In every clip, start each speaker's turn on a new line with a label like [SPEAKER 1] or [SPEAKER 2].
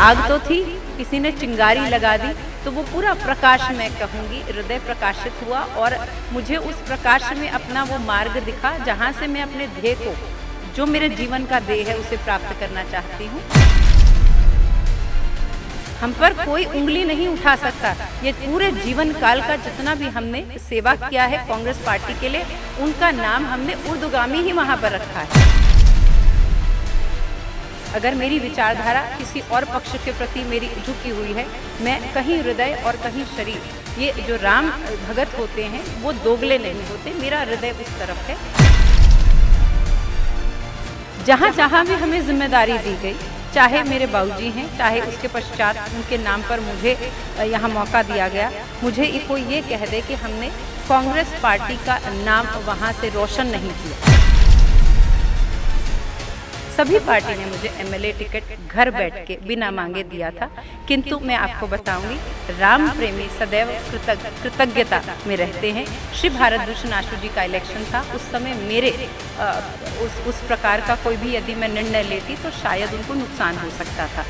[SPEAKER 1] आग तो थी, किसी ने चिंगारी लगा दी, तो वो पूरा प्रकाश मैं कहूँगी हृदय प्रकाशित हुआ और मुझे उस प्रकाश में अपना वो मार्ग दिखा जहाँ से मैं अपने ध्येय को, जो मेरे जीवन का ध्येय है, उसे प्राप्त करना चाहती हूँ। हम पर कोई उंगली नहीं उठा सकता। ये पूरे जीवन काल का जितना भी हमने सेवा किया है कांग्रेस पार्टी के लिए, उनका नाम हमने ऊर्ध्वगामी ही वहाँ पर रखा है। अगर मेरी विचारधारा किसी और पक्ष के प्रति मेरी झुकी हुई है, मैं कहीं हृदय और कहीं शरीर, ये जो राम भगत होते हैं वो दोगले नहीं होते, मेरा हृदय उस तरफ है। जहाँ जहाँ भी हमें जिम्मेदारी दी गई, चाहे मेरे बाबूजी हैं, चाहे उसके पश्चात उनके नाम पर मुझे यहाँ मौका दिया गया, मुझे कोई ये कह दे कि हमने कांग्रेस पार्टी का नाम वहाँ से रोशन नहीं किया। सभी पार्टी ने मुझे एमएलए टिकट घर बैठ के बिना मांगे दिया था, किंतु मैं आपको बताऊंगी, राम प्रेमी सदैव कृतज्ञता में रहते हैं। श्री भारत भूषण आशु जी का इलेक्शन था, उस समय मेरे उस प्रकार का कोई भी यदि मैं निर्णय लेती तो शायद उनको नुकसान हो सकता था।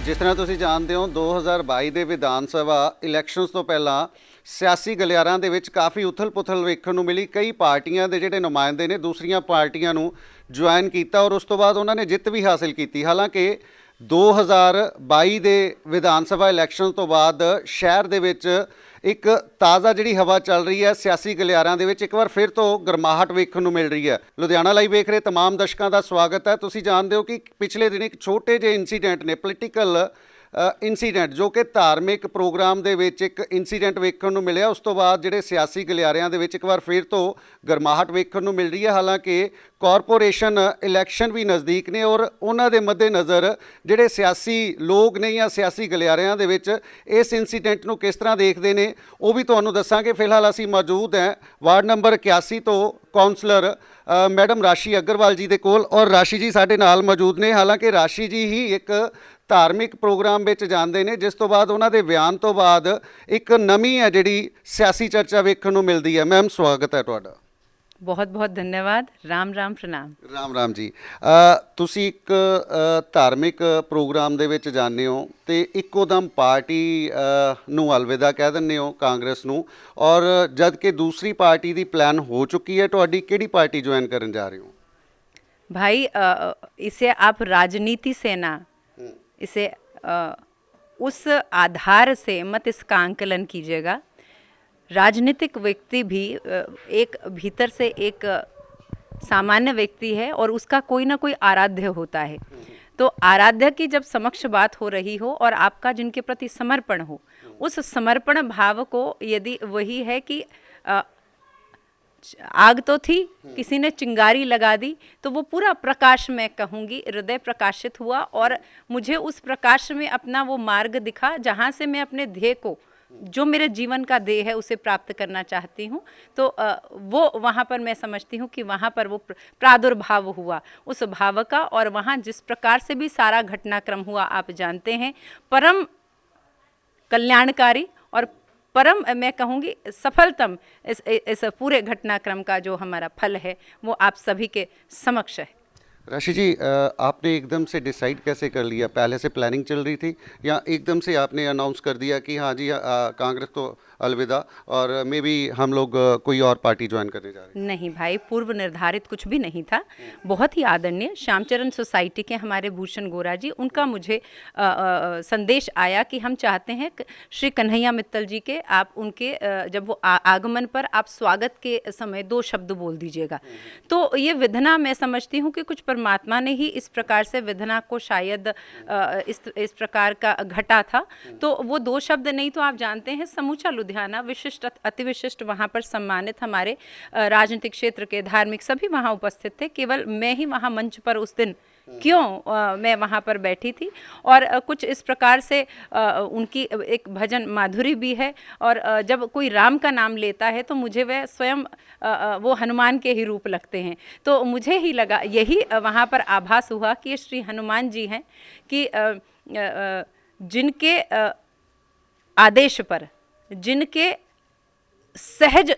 [SPEAKER 2] जिस तरह तुसीं जानते हो 2022 ਦੇ ਵਿਧਾਨ ਸਭਾ ਇਲੈਕਸ਼ਨਸ ਤੋਂ ਪਹਿਲਾਂ ਸਿਆਸੀ ਗਲਿਆਰਾਂ ਦੇ ਵਿੱਚ ਕਾਫੀ ਉਥਲ-ਪੁਥਲ ਵੇਖਣ ਨੂੰ ਮਿਲੀ। ਕਈ ਪਾਰਟੀਆਂ ਦੇ ਜਿਹੜੇ ਨੁਮਾਇੰਦੇ ਨੇ ਦੂਸਰੀਆਂ ਪਾਰਟੀਆਂ ਨੂੰ ਜੁਆਇਨ ਕੀਤਾ ਔਰ ਉਸ ਤੋਂ ਬਾਅਦ ਉਹਨਾਂ ਨੇ ਜਿੱਤ ਵੀ ਹਾਸਿਲ ਕੀਤੀ। ਹਾਲਾਂਕਿ 2022 ਦੇ ਵਿਧਾਨ ਸਭਾ ਇਲੈਕਸ਼ਨ ਤੋਂ ਬਾਅਦ ਸ਼ਹਿਰ ਦੇ ਵਿੱਚ ਇੱਕ ਤਾਜ਼ਾ ਜਿਹੜੀ ਹਵਾ ਚੱਲ ਰਹੀ ਹੈ ਸਿਆਸੀ ਗਲਿਆਰਾਂ ਦੇ ਵਿੱਚ, ਇੱਕ ਵਾਰ ਫਿਰ ਤੋਂ ਗਰਮਾਹਟ ਵੇਖਣ ਨੂੰ ਮਿਲ ਰਹੀ ਹੈ। ਲੁਧਿਆਣਾ ਲਾਈਵ ਵੇਖ ਰਹੇ ਤਮਾਮ ਦਰਸ਼ਕਾਂ ਦਾ ਸਵਾਗਤ ਹੈ। ਤੁਸੀਂ ਜਾਣਦੇ ਹੋ ਕਿ ਪਿਛਲੇ ਦਿਨ ਇੱਕ ਛੋਟੇ ਜਿਹੇ ਇੰਸੀਡੈਂਟ ਨੇ, ਪੋਲੀਟੀਕਲ ਇੰਸੀਡੈਂਟ, ਜੋ ਕਿ ਧਾਰਮਿਕ ਪ੍ਰੋਗਰਾਮ ਦੇ ਵਿੱਚ ਇੱਕ ਇੰਸੀਡੈਂਟ ਵੇਖਣ ਨੂੰ ਮਿਲਿਆ। ਉਸ ਤੋਂ ਬਾਅਦ ਜਿਹੜੇ ਸਿਆਸੀ ਗਲਿਆਰਿਆਂ ਦੇ ਵਿੱਚ ਇੱਕ ਵਾਰ ਫਿਰ ਤੋਂ ਗਰਮਾਹਟ ਵੇਖਣ ਨੂੰ ਮਿਲ ਰਹੀ ਹੈ। ਹਾਲਾਂਕਿ ਕਾਰਪੋਰੇਸ਼ਨ ਇਲੈਕਸ਼ਨ ਵੀ ਨਜ਼ਦੀਕ ਨੇ ਔਰ ਉਹਨਾਂ ਦੇ ਮੱਦੇਨਜ਼ਰ ਜਿਹੜੇ ਸਿਆਸੀ ਲੋਕ ਨੇ ਜਾਂ ਸਿਆਸੀ ਗਲਿਆਰਿਆਂ ਦੇ ਵਿੱਚ ਇਸ ਇੰਸੀਡੈਂਟ ਨੂੰ ਕਿਸ ਤਰ੍ਹਾਂ ਦੇਖਦੇ ਨੇ ਉਹ ਵੀ ਤੁਹਾਨੂੰ ਦੱਸਾਂਗੇ। ਫਿਲਹਾਲ ਅਸੀਂ ਮੌਜੂਦ ਹਾਂ ਵਾਰਡ ਨੰਬਰ 81 ਤੋਂ ਕਾਉਂਸਲਰ ਮੈਡਮ ਰਾਸ਼ੀ ਅਗਰਵਾਲ ਜੀ ਦੇ ਕੋਲ ਔਰ ਰਾਸ਼ੀ ਜੀ ਸਾਡੇ ਨਾਲ ਮੌਜੂਦ ਨੇ। ਹਾਲਾਂਕਿ ਰਾਸ਼ੀ ਜੀ ਹੀ ਇੱਕ ਧਾਰਮਿਕ ਪ੍ਰੋਗਰਾਮ ਵਿੱਚ ਜਾਂਦੇ ਨੇ, ਜਿਸ ਤੋਂ ਬਾਅਦ ਉਹਨਾਂ ਦੇ ਬਿਆਨ ਤੋਂ ਬਾਅਦ ਇੱਕ ਨਵੀਂ ਹੈ ਜਿਹੜੀ ਸਿਆਸੀ ਚਰਚਾ ਵੇਖਣ ਨੂੰ ਮਿਲਦੀ ਹੈ। ਮੈਮ ਸਵਾਗਤ ਹੈ ਤੁਹਾਡਾ।
[SPEAKER 1] ਬਹੁਤ ਬਹੁਤ ਧੰਨਵਾਦ। ਰਾਮ ਰਾਮ ਪ੍ਰਣਾਮ।
[SPEAKER 2] ਰਾਮ ਰਾਮ ਜੀ। ਤੁਸੀਂ ਇੱਕ ਧਾਰਮਿਕ ਪ੍ਰੋਗਰਾਮ ਦੇ ਵਿੱਚ ਜਾਂਦੇ ਹੋ ਅਤੇ ਇੱਕੋ ਦਮ ਪਾਰਟੀ ਨੂੰ ਅਲਵਿਦਾ ਕਹਿ ਦਿੰਦੇ ਹੋ, ਕਾਂਗਰਸ ਨੂੰ, ਔਰ ਜਦ ਕਿ ਦੂਸਰੀ ਪਾਰਟੀ ਦੀ ਪਲਾਨ ਹੋ ਚੁੱਕੀ ਹੈ ਤੁਹਾਡੀ, ਕਿਹੜੀ ਪਾर्टी ज्वाइन करने जा रहे हो?
[SPEAKER 1] भाई इसे आप राजनीति से ना, इसे उस आधार से मत इसका आंकलन कीजिएगा। राजनीतिक व्यक्ति भी एक भीतर से एक सामान्य व्यक्ति है और उसका कोई ना कोई आराध्य होता है। तो आराध्य की जब समक्ष बात हो रही हो और आपका जिनके प्रति समर्पण हो, उस समर्पण भाव को यदि वही है कि आग तो थी, किसी ने चिंगारी लगा दी, तो वो पूरा प्रकाश मैं कहूँगी हृदय प्रकाशित हुआ और मुझे उस प्रकाश में अपना वो मार्ग दिखा जहाँ से मैं अपने ध्येय को, जो मेरे जीवन का ध्येय है, उसे प्राप्त करना चाहती हूँ। तो वो वहाँ पर मैं समझती हूँ कि वहाँ पर वो प्रादुर्भाव हुआ उस भाव का, और वहाँ जिस प्रकार से भी सारा घटनाक्रम हुआ आप जानते हैं, परम कल्याणकारी और परम मैं कहूँगी सफलतम इस पूरे घटनाक्रम का जो हमारा फल है वो आप सभी के समक्ष है।
[SPEAKER 2] राशि जी, आपने एकदम से डिसाइड कैसे कर लिया? पहले से प्लानिंग चल रही थी या एकदम से आपने अनाउंस कर दिया कि हाँ जी कांग्रेस तो अलविदा और मे बी हम लोग कोई और पार्टी ज्वाइन करने जा रहे हैं?
[SPEAKER 1] नहीं भाई, पूर्व निर्धारित कुछ भी नहीं था। बहुत ही आदरणीय श्यामचरण सोसाइटी के हमारे भूषण गोरा जी, उनका मुझे संदेश आया कि हम चाहते हैं श्री कन्हैया मित्तल जी के, आप उनके जब वो आगमन पर आप स्वागत के समय 2 शब्द बोल दीजिएगा। तो ये विधना मैं समझती हूँ कि कुछ परमात्मा ने ही इस प्रकार से विधना को शायद इस प्रकार का घटा था। तो वो 2 शब्द नहीं तो आप जानते हैं समूचा लुधियाना विशिष्ट अति विशिष्ट वहाँ पर सम्मानित हमारे राजनीतिक क्षेत्र के धार्मिक सभी वहाँ उपस्थित थे। केवल मैं ही वहाँ मंच पर उस दिन क्यों मैं वहाँ पर बैठी थी और कुछ इस प्रकार से उनकी एक भजन माधुरी भी है और जब कोई राम का नाम लेता है तो मुझे वह स्वयं वो हनुमान के ही रूप लगते हैं। तो मुझे ही लगा, यही वहाँ पर आभास हुआ कि ये श्री हनुमान जी हैं कि जिनके आदेश पर, जिनके सहज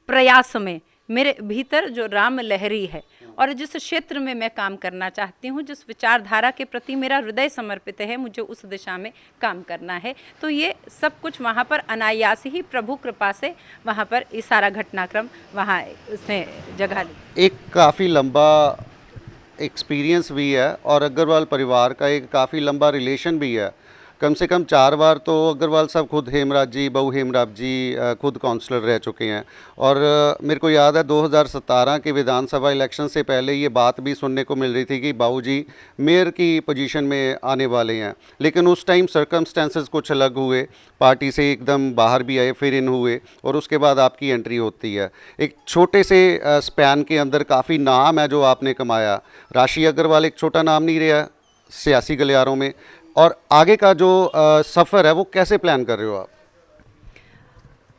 [SPEAKER 1] प्रयास में मेरे भीतर जो राम लहरी है और जिस क्षेत्र में मैं काम करना चाहती हूँ, जिस विचारधारा के प्रति मेरा हृदय समर्पित है, मुझे उस दिशा में काम करना है। तो ये सब कुछ वहाँ पर अनायास ही प्रभु कृपा से वहाँ पर ये सारा घटनाक्रम वहाँ उसने जगह ली।
[SPEAKER 2] एक काफ़ी लंबा एक्सपीरियंस भी है और अग्रवाल परिवार का एक काफ़ी लंबा रिलेशन भी है। कम से कम 4 बार तो अग्रवाल साहब खुद हेमराज जी, बहू हेमराज जी खुद काउंसलर रह चुके हैं। और मेरे को याद है 2017 के विधानसभा इलेक्शन से पहले ये बात भी सुनने को मिल रही थी कि बाबू जी मेयर की पोजीशन में आने वाले हैं, लेकिन उस टाइम सर्कमस्टेंसेस कुछ अलग हुए, पार्टी से एकदम बाहर भी आए, फिर इन हुए और उसके बाद आपकी एंट्री होती है। एक छोटे से स्पैन के अंदर काफ़ी नाम है जो आपने कमाया। राशि अग्रवाल एक छोटा नाम नहीं रहा सियासी गलियारों में, और आगे का जो सफ़र है वो कैसे प्लान कर रहे हो आप?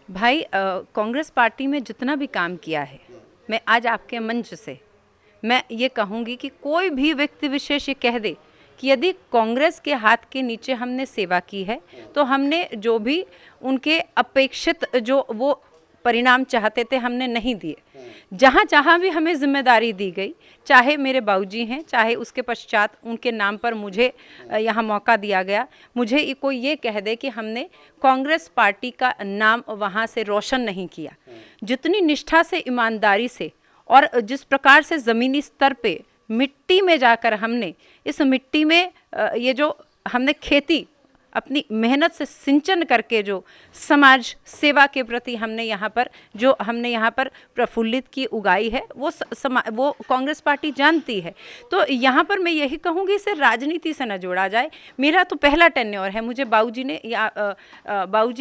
[SPEAKER 1] भाई कांग्रेस पार्टी में जितना भी काम किया है, मैं आज आपके मंच से मैं ये कहूँगी कि कोई भी व्यक्ति विशेष ये कह दे कि यदि कांग्रेस के हाथ के नीचे हमने सेवा की है तो हमने जो भी उनके अपेक्षित जो वो परिणाम चाहते थे हमने नहीं दिए। जहाँ जहाँ भी हमें जिम्मेदारी दी गई, चाहे मेरे बाबूजी हैं, चाहे उसके पश्चात उनके नाम पर मुझे यहाँ मौका दिया गया, मुझे कोई ये कह दे कि हमने कांग्रेस पार्टी का नाम वहाँ से रोशन नहीं किया। जितनी निष्ठा से, ईमानदारी से और जिस प्रकार से ज़मीनी स्तर पे मिट्टी में जाकर हमने इस मिट्टी में ये जो हमने खेती अपनी मेहनत से सिंचन करके जो समाज सेवा के प्रति हमने यहाँ पर प्रफुल्लित की उगाई है, वो कांग्रेस पार्टी जानती है। तो यहाँ पर मैं यही कहूँगी इसे राजनीति से न जोड़ा जाए। मेरा तो पहला टेन्योर है, मुझे बाबूजी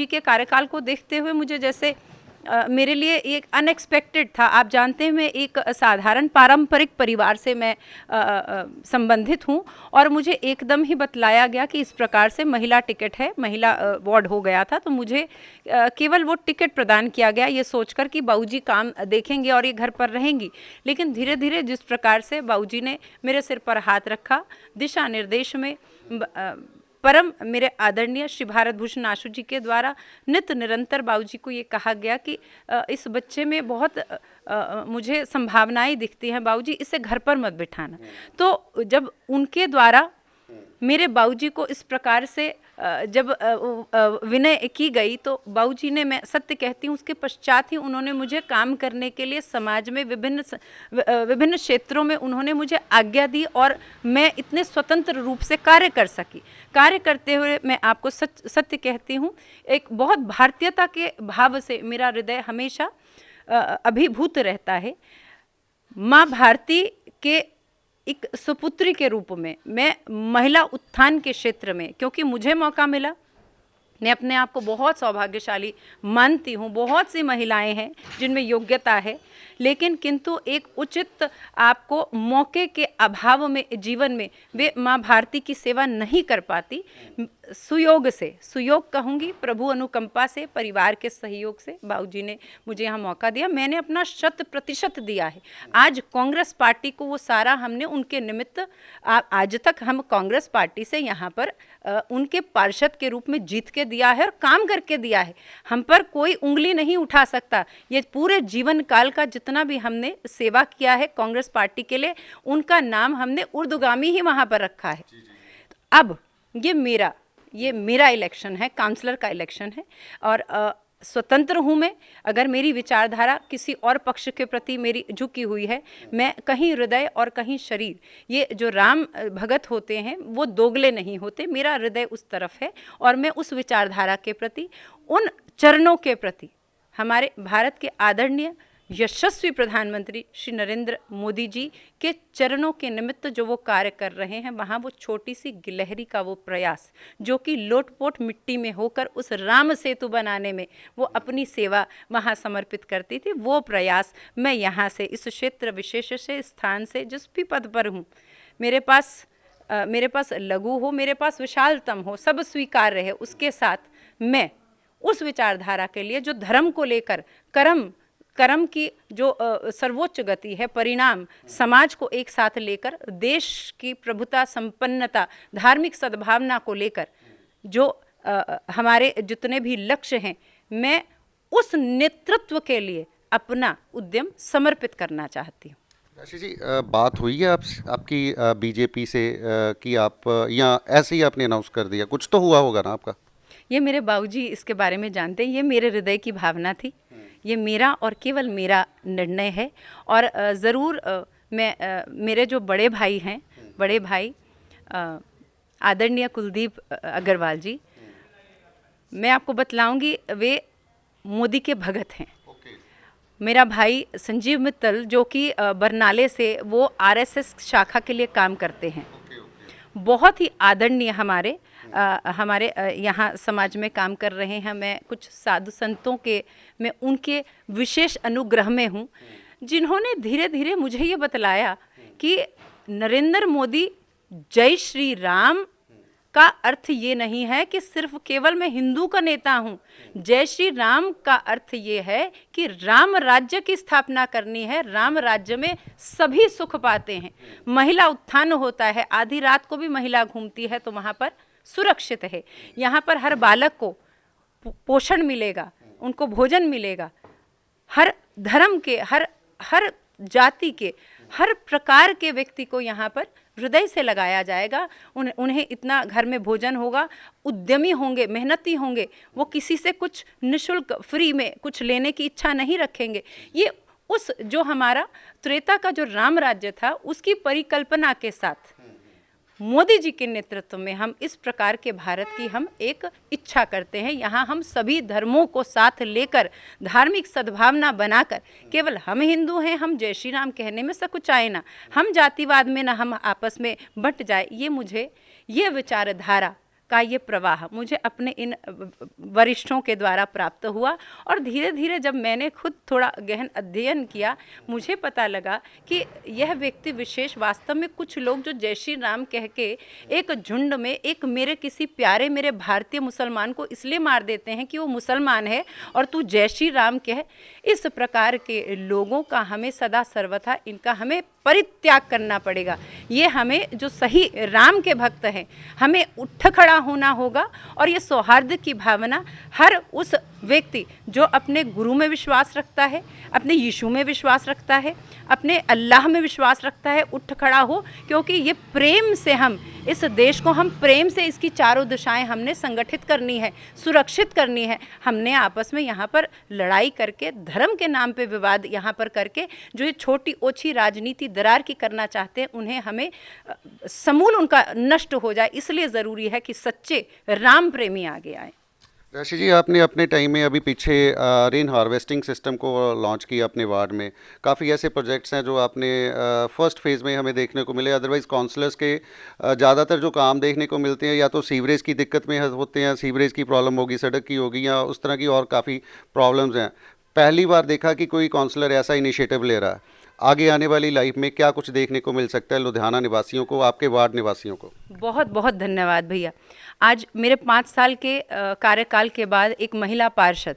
[SPEAKER 1] के कार्यकाल को देखते हुए मुझे जैसे मेरे लिए एक अनएक्सपेक्टेड था। आप जानते हैं मैं एक साधारण पारंपरिक परिवार से मैं संबंधित हूं और मुझे एकदम ही बतलाया गया कि इस प्रकार से महिला टिकट है, महिला वार्ड हो गया था, तो मुझे केवल वो टिकट प्रदान किया गया ये सोचकर कि बाबूजी काम देखेंगे और ये घर पर रहेंगी। लेकिन धीरे धीरे जिस प्रकार से बाबूजी ने मेरे सिर पर हाथ रखा, दिशा निर्देश में परम मेरे आदरणीय श्री भारत भूषण आशु जी के द्वारा नित निरंतर बाबूजी को ये कहा गया कि इस बच्चे में बहुत मुझे संभावनाएं दिखती हैं बाबूजी, इसे घर पर मत बिठाना। तो जब उनके द्वारा मेरे बाबूजी को इस प्रकार से जब विनय की गई तो बाबूजी ने, मैं सत्य कहती हूँ, उसके पश्चात ही उन्होंने मुझे काम करने के लिए समाज में विभिन्न क्षेत्रों में उन्होंने मुझे आज्ञा दी और मैं इतने स्वतंत्र रूप से कार्य कर सकी। कार्य करते हुए मैं आपको सत्य कहती हूँ, एक बहुत भारतीयता के भाव से मेरा हृदय हमेशा अभिभूत रहता है। माँ भारती के एक सुपुत्री के रूप में मैं महिला उत्थान के क्षेत्र में, क्योंकि मुझे मौका मिला, मैं अपने आप को बहुत सौभाग्यशाली मानती हूँ। बहुत सी महिलाएं हैं जिनमें योग्यता है, लेकिन किंतु एक उचित आपको मौके के अभाव में जीवन में वे माँ भारती की सेवा नहीं कर पाती। सुयोग कहूँगी, प्रभु अनुकंपा से, परिवार के सहयोग से बाबूजी ने मुझे यहाँ मौका दिया। मैंने अपना 100% दिया है। आज कांग्रेस पार्टी को वो सारा हमने उनके निमित्त, आज तक हम कांग्रेस पार्टी से यहाँ पर उनके पार्षद के रूप में जीत के दिया है और काम करके दिया है। हम पर कोई उंगली नहीं उठा सकता। ये पूरे जीवन काल का जितना भी हमने सेवा किया है कांग्रेस पार्टी के लिए, उनका नाम हमने उर्दुगामी ही वहाँ पर रखा है। अब ये मेरा इलेक्शन है, काउंसलर का इलेक्शन है और स्वतंत्र हूँ मैं। अगर मेरी विचारधारा किसी और पक्ष के प्रति मेरी झुकी हुई है, मैं कहीं हृदय और कहीं शरीर, ये जो राम भगत होते हैं वो दोगले नहीं होते। मेरा हृदय उस तरफ है और मैं उस विचारधारा के प्रति, उन चरणों के प्रति, हमारे भारत के आदरणीय यशस्वी प्रधानमंत्री श्री नरेंद्र मोदी जी के चरणों के निमित्त जो वो कार्य कर रहे हैं, वहाँ वो छोटी सी गिलहरी का वो प्रयास जो कि लोटपोट मिट्टी में होकर उस राम सेतु बनाने में वो अपनी सेवा वहाँ समर्पित करती थी, वो प्रयास मैं यहाँ से, इस क्षेत्र विशेष से, स्थान से, जिस भी पद पर हूँ, मेरे पास लघु हो, मेरे पास विशालतम हो, सब स्वीकार्य है, उसके साथ मैं उस विचारधारा के लिए जो धर्म को लेकर कर्म की जो सर्वोच्च गति है, परिणाम, समाज को एक साथ लेकर, देश की प्रभुता, संपन्नता, धार्मिक सद्भावना को लेकर जो हमारे जितने भी लक्ष्य हैं, मैं उस नेतृत्व के लिए अपना उद्यम समर्पित करना चाहती हूँ।
[SPEAKER 2] राशि जी, बात हुई है आपकी बीजेपी से कि आप या ऐसे ही आपने अनाउंस कर दिया? कुछ तो हुआ होगा ना आपका?
[SPEAKER 1] ये मेरे बाबूजी इसके बारे में जानते हैं, ये मेरे हृदय की भावना थी, ये मेरा और केवल मेरा निर्णय है। और ज़रूर मेरे जो बड़े भाई हैं, बड़े भाई आदरणीय कुलदीप अग्रवाल जी, मैं आपको बतलाऊंगी, वे मोदी के भगत हैं। मेरा भाई संजीव मित्तल जो कि बरनाले से, वो आरएसएस शाखा के लिए काम करते हैं, बहुत ही आदरणीय हमारे यहाँ समाज में काम कर रहे हैं। मैं कुछ साधु संतों के, मैं उनके विशेष अनुग्रह में हूँ, जिन्होंने धीरे धीरे मुझे ये बतलाया कि नरेंद्र मोदी जय श्री राम का अर्थ ये नहीं है कि सिर्फ केवल मैं हिंदू का नेता हूँ। जय श्री राम का अर्थ ये है कि राम राज्य की स्थापना करनी है, राम राज्य में सभी सुख पाते हैं, महिला उत्थान होता है, आधी रात को भी महिला घूमती है तो वहाँ पर सुरक्षित है, यहाँ पर हर बालक को पोषण मिलेगा, उनको भोजन मिलेगा, हर धर्म के, हर जाति के, हर प्रकार के व्यक्ति को यहाँ पर हृदय से लगाया जाएगा। उन्हें इतना घर में भोजन होगा, उद्यमी होंगे, मेहनती होंगे, वो किसी से कुछ निशुल्क फ्री में कुछ लेने की इच्छा नहीं रखेंगे। ये उस जो हमारा त्रेता का जो राम राज्य था, उसकी परिकल्पना के साथ मोदी जी के नेतृत्व में हम इस प्रकार के भारत की हम एक इच्छा करते हैं। यहाँ हम सभी धर्मों को साथ लेकर, धार्मिक सद्भावना बनाकर, केवल हम हिंदू हैं, हम जय श्री राम कहने में सकुचाए ना, हम जातिवाद में ना हम आपस में बंट जाए। ये विचारधारा का ये प्रवाह मुझे अपने इन वरिष्ठों के द्वारा प्राप्त हुआ। और धीरे धीरे जब मैंने खुद थोड़ा गहन अध्ययन किया, मुझे पता लगा कि यह व्यक्ति विशेष वास्तव में, कुछ लोग जो जय श्री राम कह के एक झुंड में एक मेरे किसी प्यारे मेरे भारतीय मुसलमान को इसलिए मार देते हैं कि वो मुसलमान है और तू जय श्री राम कह, इस प्रकार के लोगों का हमें सदा सर्वथा इनका हमें परित्याग करना पड़ेगा। ये हमें जो सही राम के भक्त हैं, हमें उठ खड़ा होना होगा। और ये सौहार्द की भावना हर उस व्यक्ति जो अपने गुरु में विश्वास रखता है, अपने यीशु में विश्वास रखता है, अपने अल्लाह में विश्वास रखता है, उठ खड़ा हो, क्योंकि ये प्रेम से हम इस देश को, हम प्रेम से इसकी चारों दिशाएं हमने संगठित करनी है, सुरक्षित करनी है। हमने आपस में यहाँ पर लड़ाई करके, धर्म के नाम पे विवाद यहाँ पर करके, जो ये छोटी ओछी राजनीति दरार की करना चाहते हैं, उन्हें हमें समूल उनका नष्ट हो जाए। इसलिए ज़रूरी है कि सच्चे राम प्रेमी आगे आए।
[SPEAKER 2] राशि जी, आपने अपने टाइम में अभी पीछे रेन हार्वेस्टिंग सिस्टम को लॉन्च किया अपने वार्ड में। काफ़ी ऐसे प्रोजेक्ट्स हैं जो आपने फर्स्ट फेज़ में हमें देखने को मिले। अदरवाइज़ काउंसलर्स के ज़्यादातर जो काम देखने को मिलते हैं, या तो सीवरेज की दिक्कत में होते हैं, सीवरेज की प्रॉब्लम होगी, सड़क की होगी, या उस तरह की और काफ़ी प्रॉब्लम्स हैं। पहली बार देखा कि कोई काउंसलर ऐसा इनिशिएटिव ले रहा है। आगे आने वाली लाइफ में क्या कुछ देखने को मिल सकता है लुधियाना निवासियों को, आपके वार्ड निवासियों को?
[SPEAKER 1] बहुत बहुत धन्यवाद भैया। आज मेरे 5 साल के कार्यकाल के बाद एक महिला पार्षद,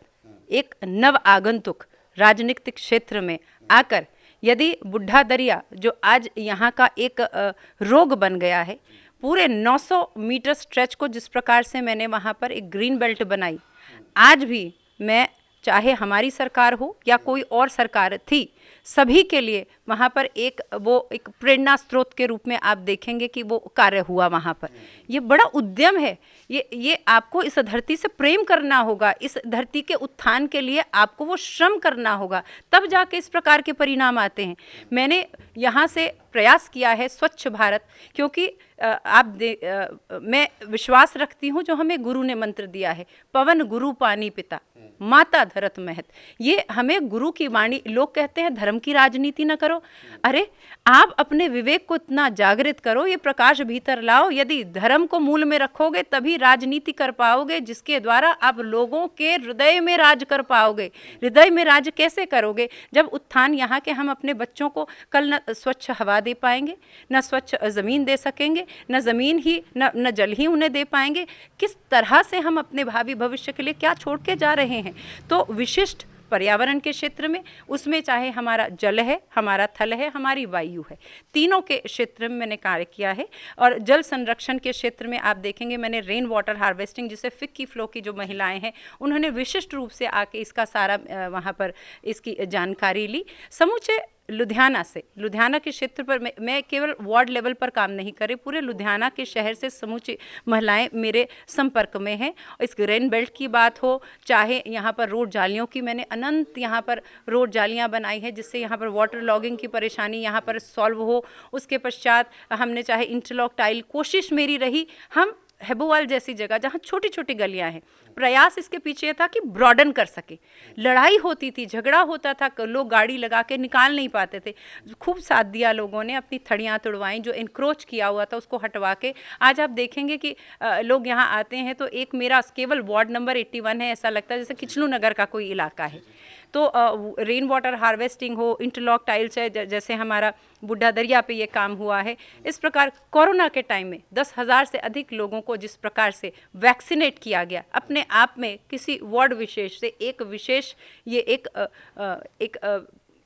[SPEAKER 1] एक नव आगंतुक राजनीतिक क्षेत्र में आकर, यदि बुढ़ा दरिया जो आज यहाँ का एक रोग बन गया है, पूरे 900 मीटर स्ट्रेच को जिस प्रकार से मैंने वहाँ पर एक ग्रीन बेल्ट बनाई, आज भी मैं, चाहे हमारी सरकार हो या कोई और सरकार थी, सभी के लिए वहाँ पर एक प्रेरणा स्रोत के रूप में आप देखेंगे कि वो कार्य हुआ वहाँ पर। ये बड़ा उद्यम है। ये आपको इस धरती से प्रेम करना होगा, इस धरती के उत्थान के लिए आपको वो श्रम करना होगा, तब जाके इस प्रकार के परिणाम आते हैं। मैंने यहाँ से प्रयास किया है स्वच्छ भारत, क्योंकि मैं विश्वास रखती हूँ जो हमें गुरु ने मंत्र दिया है, पवन गुरु पानी पिता माता धरत महत। ये हमें गुरु की वाणी, लोग कहते हैं धर्म की राजनीति न करो, अरे आप अपने विवेक को इतना जागृत करो, ये प्रकाश भीतर लाओ। यदि धर्म को मूल में रखोगे तभी राजनीति कर पाओगे, जिसके द्वारा आप लोगों के हृदय में राज कर पाओगे। हृदय में राज कैसे करोगे? जब उत्थान यहाँ के, हम अपने बच्चों को कल न स्वच्छ हवा दे पाएंगे, न स्वच्छ ज़मीन दे सकेंगे, न ज़मीन ही न जल ही उन्हें दे पाएंगे। किस तरह से हम अपने भावी भविष्य के लिए क्या छोड़ के जा रहे हैं? तो विशिष्ट पर्यावरण के क्षेत्र में, उसमें चाहे हमारा जल है, हमारा थल है, हमारी वायु है, तीनों के क्षेत्र में मैंने कार्य किया है। और जल संरक्षण के क्षेत्र में आप देखेंगे, मैंने रेन वाटर हार्वेस्टिंग, जिसे फिक्की फ्लो की जो महिलाएं हैं, उन्होंने विशिष्ट रूप से आके इसका सारा वहाँ पर इसकी जानकारी ली। समूचे लुधियाना के क्षेत्र पर मैं केवल वार्ड लेवल पर काम नहीं कर रही, पूरे लुधियाना के शहर से समूची महिलाएं मेरे संपर्क में हैं। इस ग्रेन बेल्ट की बात हो, चाहे यहाँ पर रोड जालियों की, मैंने अनंत यहाँ पर रोड जालियाँ बनाई हैं जिससे यहाँ पर वाटर लॉगिंग की परेशानी यहाँ पर सॉल्व हो। उसके पश्चात हमने चाहे इंटरलॉक टाइल, कोशिश मेरी रही, हम हेबोवाल जैसी जगह जहाँ छोटी छोटी गलियां हैं, प्रयास इसके पीछे था कि ब्रॉडन कर सके। लड़ाई होती थी, झगड़ा होता था, लोग गाड़ी लगा के निकाल नहीं पाते थे, खूब साथ दिया लोगों ने, अपनी थड़ियाँ तुड़वाई, जो इंक्रोच किया हुआ था उसको हटवा के आज आप देखेंगे कि लोग यहाँ आते हैं तो एक मेरा केवल वार्ड नंबर 81 है, ऐसा लगता है जैसे किचलू नगर का कोई इलाका है। तो रेन वाटर हार्वेस्टिंग हो, इंटरलॉक टाइल्स है, जैसे हमारा बुढ़ा दरिया पे ये काम हुआ है। इस प्रकार कोरोना के टाइम में 10,000 से अधिक लोगों को जिस प्रकार से वैक्सीनेट किया गया, अपने आप में किसी वार्ड विशेष से एक विशेष ये एक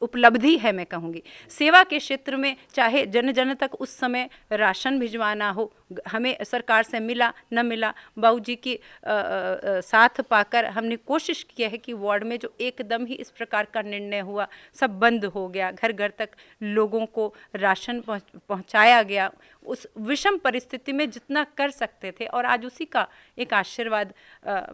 [SPEAKER 1] उपलब्धि है मैं कहूँगी। सेवा के क्षेत्र में चाहे जन जन तक उस समय राशन भिजवाना हो, हमें सरकार से मिला न मिला, बाबूजी की साथ पाकर हमने कोशिश की है कि वार्ड में जो एकदम ही इस प्रकार का निर्णय हुआ, सब बंद हो गया, घर घर तक लोगों को राशन पहुंचाया गया, उस विषम परिस्थिति में जितना कर सकते थे। और आज उसी का एक आशीर्वाद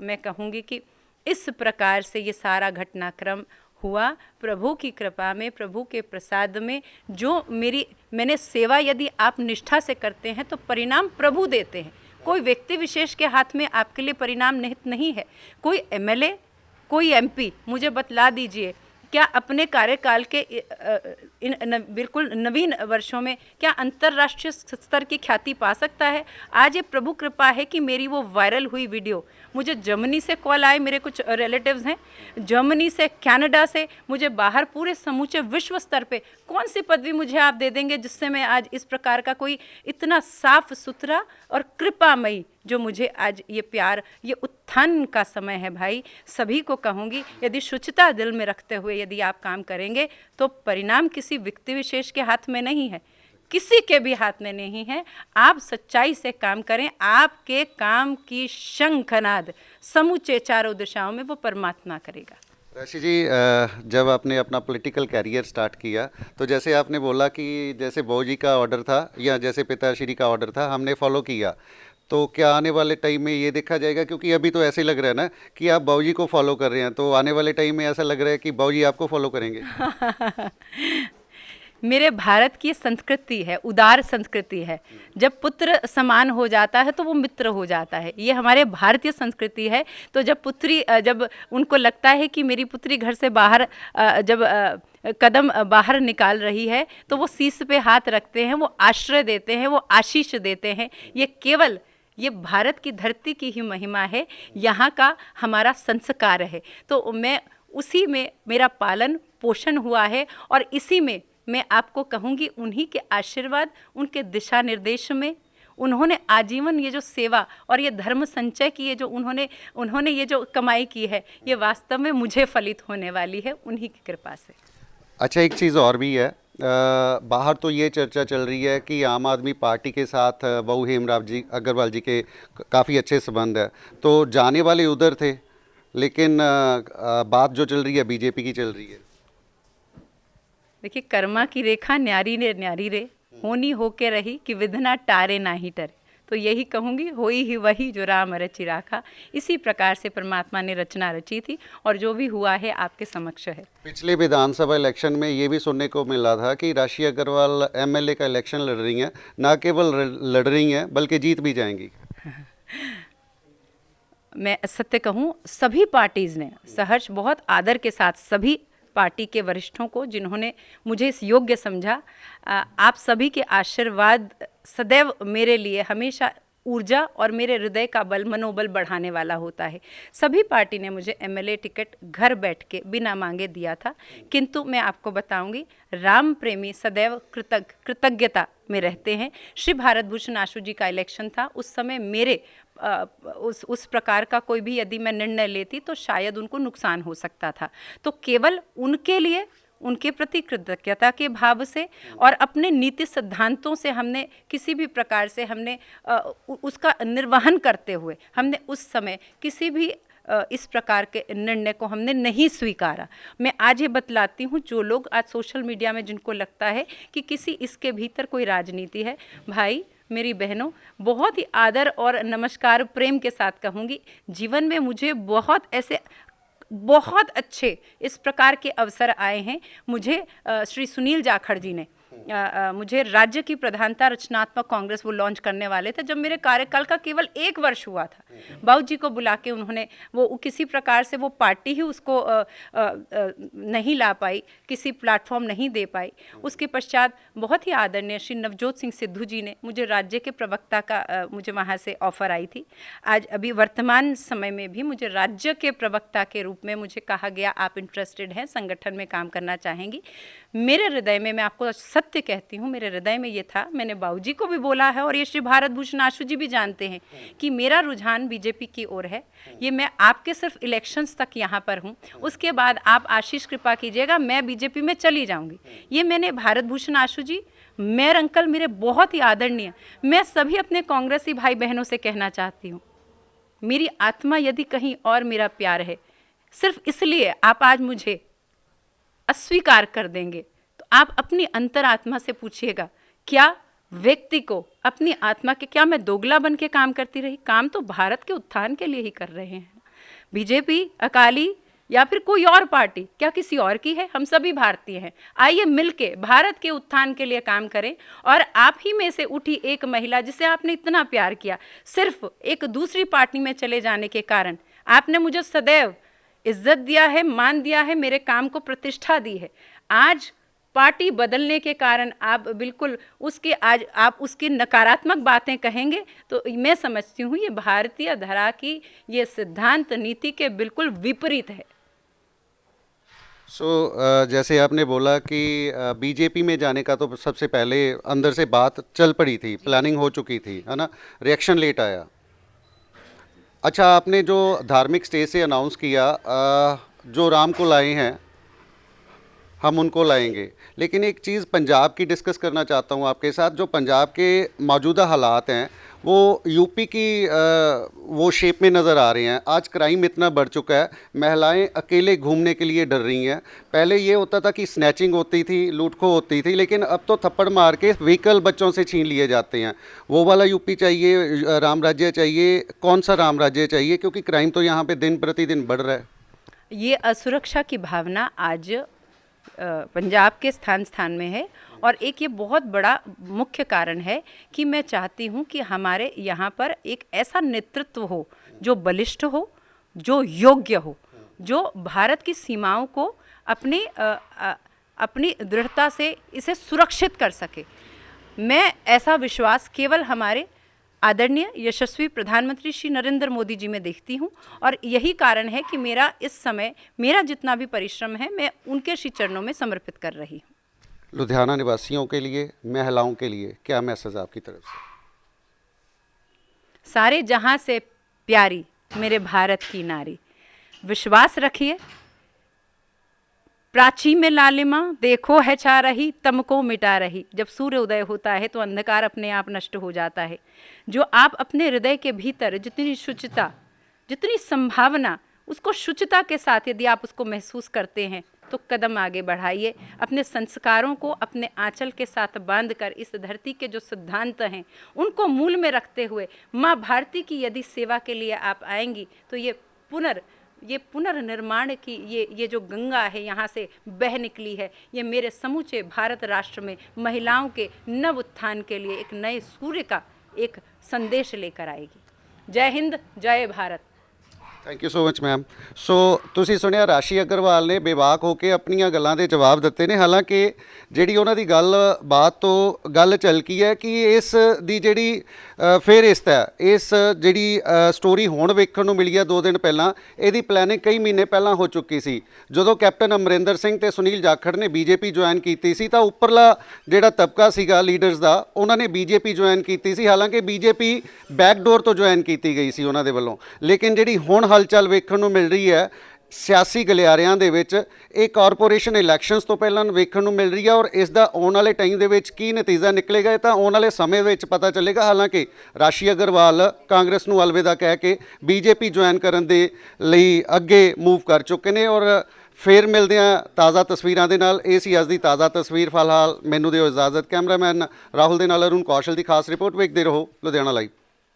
[SPEAKER 1] मैं कहूँगी कि इस प्रकार से ये सारा घटनाक्रम हुआ, प्रभु की कृपा में, प्रभु के प्रसाद में। जो मैंने सेवा यदि आप निष्ठा से करते हैं तो परिणाम प्रभु देते हैं। कोई व्यक्ति विशेष के हाथ में आपके लिए परिणाम निहित नहीं है। कोई एमएलए, कोई एमपी, मुझे बतला दीजिए क्या अपने कार्यकाल के बिल्कुल नवीन वर्षों में क्या अंतर्राष्ट्रीय स्तर की ख्याति पा सकता है? आज ये प्रभु कृपा है कि मेरी वो वायरल हुई वीडियो, मुझे जर्मनी से कॉल आए, मेरे कुछ रिलेटिव्स हैं जर्मनी से, कनाडा से, मुझे बाहर पूरे समूचे विश्व स्तर पे कौन सी पदवी मुझे आप दे देंगे जिससे मैं आज इस प्रकार का कोई इतना साफ सुथरा और कृपामयी, जो मुझे आज ये प्यार, ये उत्थान का समय है भाई। सभी को कहूँगी यदि शुचिता दिल में रखते हुए यदि आप काम करेंगे तो परिणाम किसी व्यक्ति विशेष के हाथ में नहीं है, किसी के भी हाथ में नहीं है। आप सच्चाई से काम करें, आपके काम की शंखनाद समूचे चारों दिशाओं में वो परमात्मा करेगा।
[SPEAKER 2] राशि जी, जब आपने अपना पॉलिटिकल कैरियर स्टार्ट किया तो जैसे आपने बोला कि जैसे बहू जी का ऑर्डर था या जैसे पिताश्री का ऑर्डर था, हमने फॉलो किया, तो क्या आने वाले टाइम में ये देखा जाएगा, क्योंकि अभी तो ऐसे लग रहा है ना कि आप बाबू जी को फॉलो कर रहे हैं, तो आने वाले टाइम में ऐसा लग रहा है कि बाबू जी आपको फॉलो करेंगे?
[SPEAKER 1] मेरे भारत की संस्कृति है, उदार संस्कृति है। जब पुत्र समान हो जाता है तो वो मित्र हो जाता है, ये हमारे भारतीय संस्कृति है। तो जब उनको लगता है कि मेरी पुत्री घर से बाहर जब कदम बाहर निकाल रही है तो वो शीश पे हाथ रखते हैं, वो आश्रय देते हैं, वो आशीष देते हैं। ये भारत की धरती की ही महिमा है, यहाँ का हमारा संस्कार है। तो मैं उसी में मेरा पालन पोषण हुआ है और इसी में मैं आपको कहूँगी उन्हीं के आशीर्वाद, उनके दिशा निर्देश में उन्होंने आजीवन ये जो सेवा और ये धर्म संचय की ये जो उन्होंने ये जो कमाई की है, ये वास्तव में मुझे फलित होने वाली है उन्हीं की कृपा से।
[SPEAKER 2] अच्छा, एक चीज़ और भी है, बाहर तो ये चर्चा चल रही है कि आम आदमी पार्टी के साथ बहू हेमराव जी अग्रवाल जी के काफ़ी अच्छे संबंध है, तो जाने वाले उधर थे, लेकिन बात जो चल रही है बीजेपी की चल रही है।
[SPEAKER 1] देखिए, कर्मा की रेखा न्यारी ने न्यारी रे, होनी होके रही कि विधना टारे ना ही टरे। तो यही कहूँगी, होई ही वही जो राम रचि राखा। इसी प्रकार से परमात्मा ने रचना रची थी और जो भी हुआ है आपके समक्ष है।
[SPEAKER 2] पिछले विधानसभा इलेक्शन में ये भी सुनने को मिला था कि राशि अग्रवाल एमएलए का इलेक्शन लड़ रही हैं, ना केवल लड़ रही हैं बल्कि जीत भी जाएंगी।
[SPEAKER 1] मैं सत्य कहूँ, सभी पार्टीज़ ने सहर्ष बहुत आदर के साथ सभी पार्टी के वरिष्ठों को जिन्होंने मुझे इस योग्य समझा, आप सभी के आशीर्वाद सदैव मेरे लिए हमेशा ऊर्जा और मेरे हृदय का बल, मनोबल बढ़ाने वाला होता है। सभी पार्टी ने मुझे एमएलए टिकट घर बैठ के बिना मांगे दिया था, किंतु मैं आपको बताऊंगी, राम प्रेमी सदैव कृतज्ञता में रहते हैं। श्री भारत भूषण आशु जी का इलेक्शन था, उस समय मेरे उस प्रकार का कोई भी यदि मैं निर्णय लेती तो शायद उनको नुकसान हो सकता था। तो केवल उनके लिए, उनके प्रति कृतज्ञता के भाव से और अपने नीति सिद्धांतों से हमने किसी भी प्रकार से हमने उसका निर्वहन करते हुए हमने उस समय किसी भी इस प्रकार के निर्णय को हमने नहीं स्वीकारा। मैं आज ये बतलाती हूँ, जो लोग आज सोशल मीडिया में जिनको लगता है कि किसी इसके भीतर कोई राजनीति है, भाई मेरी बहनों, बहुत ही आदर और नमस्कार प्रेम के साथ कहूँगी, जीवन में मुझे बहुत अच्छे इस प्रकार के अवसर आए हैं। मुझे श्री सुनील जाखड़ जी ने मुझे राज्य की प्रधानता रचनात्मक कांग्रेस वो लॉन्च करने वाले थे जब मेरे कार्यकाल का केवल 1 वर्ष हुआ था। बाबू जी को बुला के उन्होंने वो किसी प्रकार से वो पार्टी ही उसको नहीं ला पाई, किसी प्लेटफॉर्म नहीं दे पाई। उसके पश्चात बहुत ही आदरणीय श्री नवजोत सिंह सिद्धू जी ने मुझे राज्य के प्रवक्ता का मुझे वहाँ से ऑफर आई थी। आज अभी वर्तमान समय में भी मुझे राज्य के प्रवक्ता के रूप में मुझे कहा गया, आप इंटरेस्टेड हैं, संगठन में काम करना चाहेंगी। मेरे हृदय में, मैं आपको सत्य कहती हूँ, मेरे हृदय में ये था, मैंने बाबूजी को भी बोला है और ये श्री भारत भूषण आशु जी भी जानते हैं कि मेरा रुझान बीजेपी की ओर है। ये मैं आपके सिर्फ इलेक्शंस तक यहाँ पर हूँ, उसके बाद आप आशीष कृपा कीजिएगा, मैं बीजेपी में चली जाऊँगी। ये मैंने भारत भूषण आशु जी, मेयर अंकल मेरे बहुत ही आदरणीय, मैं सभी अपने कांग्रेसी भाई बहनों से कहना चाहती हूँ, मेरी आत्मा यदि कहीं और मेरा प्यार है, सिर्फ इसलिए आप आज मुझे अस्वीकार कर देंगे तो आप अपनी अंतरात्मा से पूछिएगा, क्या व्यक्ति को अपनी आत्मा के, क्या मैं दोगला बन के काम करती रही? काम तो भारत के उत्थान के लिए ही कर रहे हैं। बीजेपी, अकाली या फिर कोई और पार्टी क्या किसी और की है? हम सभी भारतीय हैं। आइए मिलके भारत के उत्थान के लिए काम करें। और आप ही में से उठी एक महिला जिसे आपने इतना प्यार किया, सिर्फ एक दूसरी पार्टी में चले जाने के कारण आपने मुझे सदैव इज्जत दिया है, मान दिया है, मेरे काम को प्रतिष्ठा दी है। आज पार्टी बदलने के कारण आप बिल्कुल उसके, आज आप उसकी नकारात्मक बातें कहेंगे तो मैं समझती हूँ ये भारतीय धरा की ये सिद्धांत नीति के बिल्कुल विपरीत है।
[SPEAKER 2] जैसे आपने बोला कि बीजेपी में जाने का तो सबसे पहले अंदर से बात चल पड़ी थी, प्लानिंग हो चुकी थी, है ना, रिएक्शन लेट आया। अच्छा, आपने जो धार्मिक स्टेज से अनाउंस किया, जो राम को लाए हैं हम उनको लाएंगे, लेकिन एक चीज़ पंजाब की डिस्कस करना चाहता हूँ आपके साथ। जो पंजाब के मौजूदा हालात हैं वो यूपी की वो शेप में नज़र आ रहे हैं। आज क्राइम इतना बढ़ चुका है, महिलाएं अकेले घूमने के लिए डर रही हैं। पहले ये होता था कि स्नैचिंग होती थी, लूटखो होती थी, लेकिन अब तो थप्पड़ मार के व्हीकल बच्चों से छीन लिए जाते हैं। वो वाला यूपी चाहिए, राम राज्य चाहिए? कौन सा राम राज्य चाहिए? क्योंकि क्राइम तो यहाँ पे दिन प्रतिदिन बढ़ रहा है।
[SPEAKER 1] ये असुरक्षा की भावना आज पंजाब के स्थान स्थान में है और एक ये बहुत बड़ा मुख्य कारण है कि मैं चाहती हूँ कि हमारे यहाँ पर एक ऐसा नेतृत्व हो जो बलिष्ठ हो, जो योग्य हो, जो भारत की सीमाओं को अपनी दृढ़ता से इसे सुरक्षित कर सके। मैं ऐसा विश्वास केवल हमारे आदरणीय यशस्वी प्रधानमंत्री श्री नरेंद्र मोदी जी में देखती हूँ और यही कारण है कि मेरा इस समय मेरा जितना भी परिश्रम है मैं उनके श्री चरणों में समर्पित कर रही हूँ।
[SPEAKER 2] लुधियाना निवासियों के लिए, महिलाओं के लिए क्या मैसेज आपकी तरफ से?
[SPEAKER 1] सारे जहां से प्यारी मेरे भारत की नारी, विश्वास रखिए, प्राची में लालिमा देखो है छा रही, तम को मिटा रही। जब सूर्य उदय होता है तो अंधकार अपने आप नष्ट हो जाता है। जो आप अपने हृदय के भीतर जितनी शुचिता, जितनी संभावना, उसको शुचिता के साथ यदि आप उसको महसूस करते हैं तो कदम आगे बढ़ाइए। अपने संस्कारों को अपने आंचल के साथ बांधकर इस धरती के जो सिद्धांत हैं उनको मूल में रखते हुए माँ भारती की यदि सेवा के लिए आप आएंगी तो ये पुनर्निर्माण की ये जो गंगा है यहाँ से बह निकली है, ये मेरे समूचे भारत राष्ट्र में महिलाओं के नव उत्थान के लिए एक नए सूर्य का एक संदेश लेकर आएगी। जय हिंद, जय Bharat.
[SPEAKER 2] Thank you so much ma'am. So ਤੁਸੀਂ ਸੁਣਿਆ ਰਾਸ਼ੀ ਅਗਰਵਾਲ ਨੇ ਬੇਬਾਕ ਹੋ ਕੇ ਆਪਣੀਆਂ ਗੱਲਾਂ ਦੇ ਜਵਾਬ ਦਿੱਤੇ ਨੇ। ਹਾਲਾਂਕਿ ਜਿਹੜੀ ਉਹਨਾਂ ਦੀ ਬਾਤ ਤੋਂ ਗੱਲ ਝਲਕੀ ਹੈ ਕਿ ਇਸ ਦੀ ਜਿਹੜੀ ਫੇਰਿਸਤ ਹੈ, ਇਸ ਜਿਹੜੀ ਸਟੋਰੀ ਹੁਣ ਵੇਖਣ ਨੂੰ ਮਿਲੀ ਹੈ 2 ਦਿਨ ਪਹਿਲਾਂ, ਇਹਦੀ ਪਲੈਨਿੰਗ ਕਈ ਮਹੀਨੇ ਪਹਿਲਾਂ ਹੋ ਚੁੱਕੀ ਸੀ। ਜਦੋਂ ਕੈਪਟਨ ਅਮਰਿੰਦਰ ਸਿੰਘ ਤੇ ਸੁਨੀਲ ਜਾਖੜ ਨੇ ਬੀਜੇਪੀ ਜੁਆਇਨ ਕੀਤੀ ਸੀ ਤਾਂ ਉੱਪਰਲਾ ਜਿਹੜਾ ਤਬਕਾ ਸੀਗਾ ਲੀਡਰਸ ਦਾ, ਉਹਨਾਂ ਨੇ ਬੀਜੇਪੀ ਜੁਆਇਨ ਕੀਤੀ ਸੀ। ਹਾਲਾਂਕਿ ਬੀਜੇਪੀ ਬੈਕਡੋਰ ਤੋਂ ਜੁਆਇਨ ਕੀਤੀ ਗਈ ਸੀ ਉਹਨਾਂ ਦੇ ਵੱਲੋਂ, ਲੇਕਿਨ ਜਿਹੜੀ ਹੁਣ ਹਲਚਲ ਵੇਖਣ ਨੂੰ ਮਿਲ ਰਹੀ ਹੈ, ਸਿਆਸੀ ਗਲਿਆਰਿਆਂ ਦੇ ਵਿੱਚ ਇਹ ਕਾਰਪੋਰੇਸ਼ਨ ਇਲੈਕਸ਼ਨਸ ਤੋਂ ਪਹਿਲਾਂ ਵੇਖਣ ਨੂੰ ਮਿਲ ਰਹੀ ਹੈ ਔਰ ਇਸ ਦਾ ਆਉਣ ਵਾਲੇ ਟਾਈਮ ਦੇ ਵਿੱਚ ਕੀ ਨਤੀਜਾ ਨਿਕਲੇਗਾ ਇਹ ਤਾਂ ਆਉਣ ਵਾਲੇ ਸਮੇਂ ਵਿੱਚ ਪਤਾ ਚੱਲੇਗਾ। ਹਾਲਾਂਕਿ ਰਾਸ਼ੀ ਅਗਰਵਾਲ ਕਾਂਗਰਸ ਨੂੰ ਅਲਵਿਦਾ ਕਹਿ ਕੇ ਬੀਜੇਪੀ ਜੁਆਇਨ ਕਰਨ ਦੇ ਲਈ ਅੱਗੇ ਮੂਵ ਕਰ ਚੁੱਕੇ ਨੇ ਔਰ ਫਿਰ ਮਿਲਦੇ ਹਾਂ ਤਾਜ਼ਾ ਤਸਵੀਰਾਂ ਦੇ ਨਾਲ। ਇਹ ਸੀ ਅੱਜ ਦੀ ਤਾਜ਼ਾ ਤਸਵੀਰ। ਫਿਲਹਾਲ ਮੈਨੂੰ ਦਿਓ ਇਜਾਜ਼ਤ। ਕੈਮਰਾਮੈਨ ਰਾਹੁਲ ਦੇ ਨਾਲ ਅਰੁਣ ਕੌਸ਼ਲ ਦੀ ਖਾਸ ਰਿਪੋਰਟ ਵੇਖਦੇ ਰਹੋ ਲੁਧਿਆਣਾ ਲਾਈਵ।